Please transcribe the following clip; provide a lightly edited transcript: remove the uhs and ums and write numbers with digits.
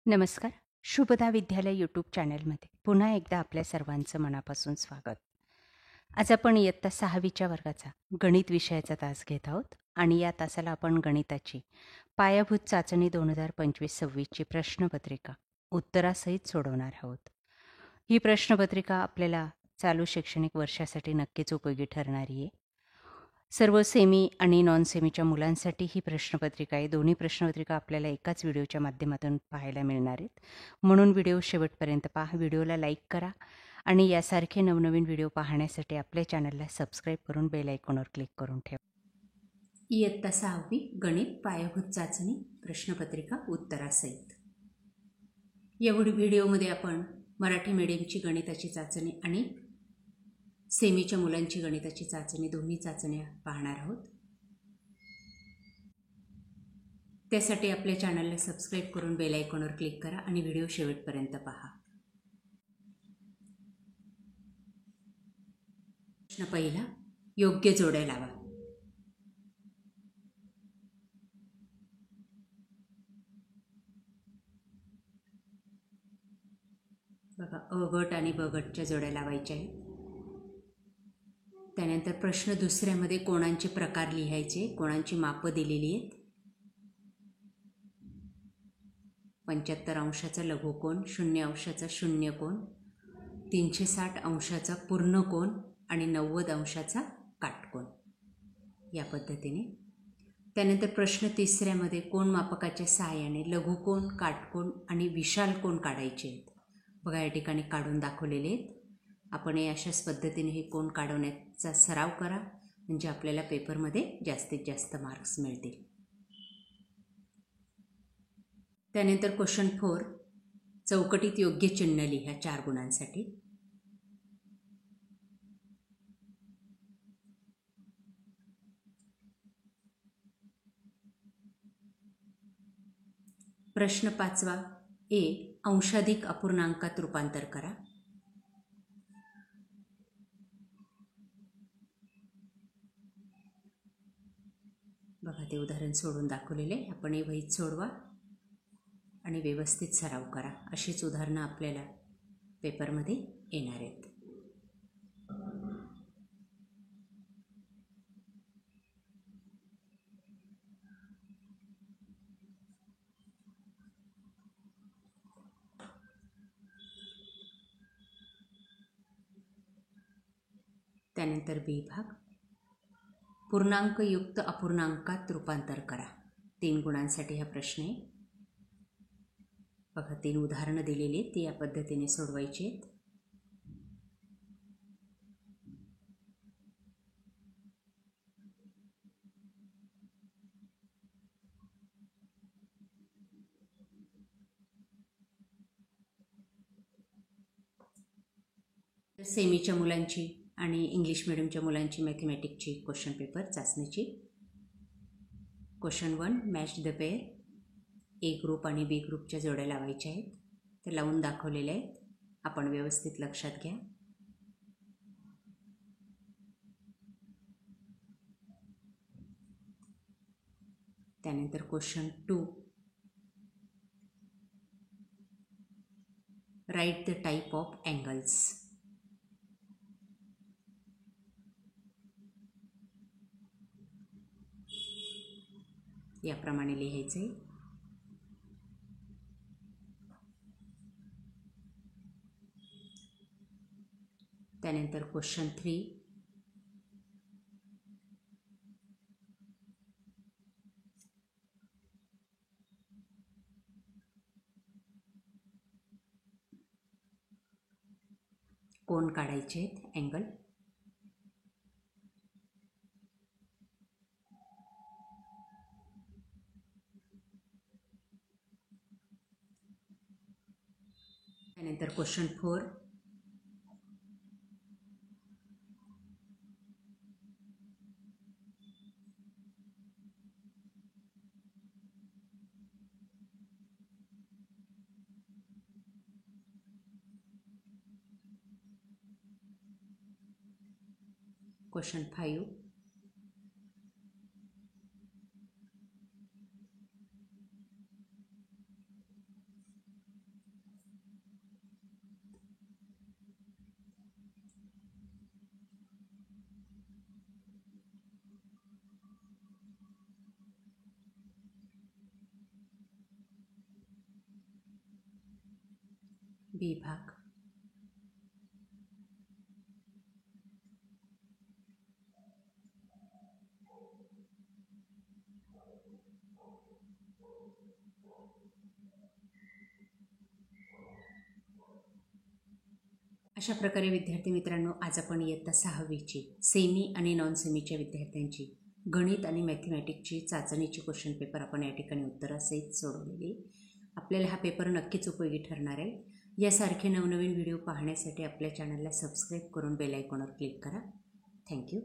नमस्कार. शुभदा विद्यालय यूट्यूब चॅनलमध्ये पुन्हा एकदा आपल्या सर्वांचं मनापासून स्वागत. आज आपण इयत्ता 6वीच्या वर्गाचा गणित विषयाचा तास घेत आहोत आणि या तासाला आपण गणिताची पायाभूत चाचणी 2025-26ची प्रश्नपत्रिका उत्तरासहित सोडवणार आहोत. ही प्रश्नपत्रिका आपल्याला चालू शैक्षणिक वर्षासाठी नक्कीच उपयोगी ठरणारी आहे. सर्व सेमी आणि नॉन सेमीच्या मुलांसाठी ही प्रश्नपत्रिका आहे. दोन्ही प्रश्नपत्रिका आपल्याला एकाच व्हिडिओच्या माध्यमातून पाहायला मिळणार आहेत. म्हणून व्हिडिओ शेवटपर्यंत पहा. व्हिडिओला लाईक करा आणि यासारखे नवनवीन व्हिडिओ पाहण्यासाठी आपल्या चॅनलला सबस्क्राईब करून बेल आयकॉनवर क्लिक करून ठेवा. इयत्ता 6वी गणित पायाभूत चाचणी प्रश्नपत्रिका उत्तरासहित. या व्हिडिओमध्ये आपण मराठी मीडियमची गणिताची चाचणी आणि सेमीच्या मुलांची गणिताची चाचणी दोन्ही चाचण्या पाहणार आहोत. त्यासाठी आपल्या चॅनलला सबस्क्राईब करून बेल आयकॉनवर क्लिक करा आणि व्हिडिओ शेवटपर्यंत पहा. प्रश्न पहिला, योग्य जोड्या लावा. बघा, अ गट आणि ब गटच्या जोड्या लावायच्या आहेत. त्यानंतर प्रश्न दुसऱ्यामध्ये कोणांचे प्रकार लिहायचे, कोणांची मापं दिलेली आहेत. 75 अंशाचा लघुकोन, 0 अंशाचा शून्य कोन, 360 अंशाचा पूर्ण कोन आणि 90 अंशाचा काटकोन, या पद्धतीने. त्यानंतर प्रश्न तिसऱ्यामध्ये कोन मापकाच्या सहाय्याने लघुकोन, काटकोन आणि विशाल कोन काढायचे आहेत. बघा, या ठिकाणी काढून दाखवलेले आहेत. आपण हे अशाच पद्धतीने हे कोन काढवण्याचा सराव करा, म्हणजे आपल्याला पेपरमध्ये जास्तीत जास्त मार्क्स मिळतील. त्यानंतर क्वेश्चन 4, चौकटीत योग्य चिन्ह लिहा 4 गुणांसाठी. प्रश्न 5वा, ए अंशाधिक अपूर्णांकात रूपांतर करा. बघा, ते उदाहरण सोडून दाखवलेले. आपण हे वहीत सोडवा आणि व्यवस्थित सराव करा. अशीच उदाहरणं आपल्याला पेपरमध्ये येणार आहेत. त्यानंतर बी भाग, पूर्णांकयुक्त अपूर्णांकात रूपांतर करा. 3 गुणांसाठी हा प्रश्न आहे. बघा, 3 उदाहरणं दिलेली आहेत, ती या पद्धतीने सोडवायची आहेत. सेमीच्या मुलांची आणि इंग्लिश मिडियमच्या मुलांची मॅथमॅटिक्सची क्वेश्चन पेपर चाचणीची. Question 1, match the pair. A group आणि बी ग्रुपच्या जोड्या लावायच्या आहेत. त्या लावून दाखवलेल्या आहेत. आपण व्यवस्थित लक्षात घ्या. त्यानंतर question 2, write the type of angles. याप्रमाणे लिहायचं आहे. त्यानंतर क्वेश्चन 3, कोन काढायचे आहेत, अँगल. त्यानंतर क्वेश्चन 4, क्वेश्चन 5, विभाग. अशा प्रकारे विद्यार्थी मित्रांनो, आज आपण इयत्ता 6वीची सेमी आणि नॉन सेमीच्या विद्यार्थ्यांची गणित आणि मॅथमॅटिक्सची चाचणीची क्वेश्चन पेपर आपण या ठिकाणी उत्तरासहित सोडवलेली. आपल्याला हा पेपर नक्कीच उपयोगी ठरणार आहे. यासारखे नवनवीन व्हिडिओ पाहण्यासाठी आपल्या चॅनलला सबस्क्राईब करून बेल आयकॉनवर क्लिक करा. थँक्यू.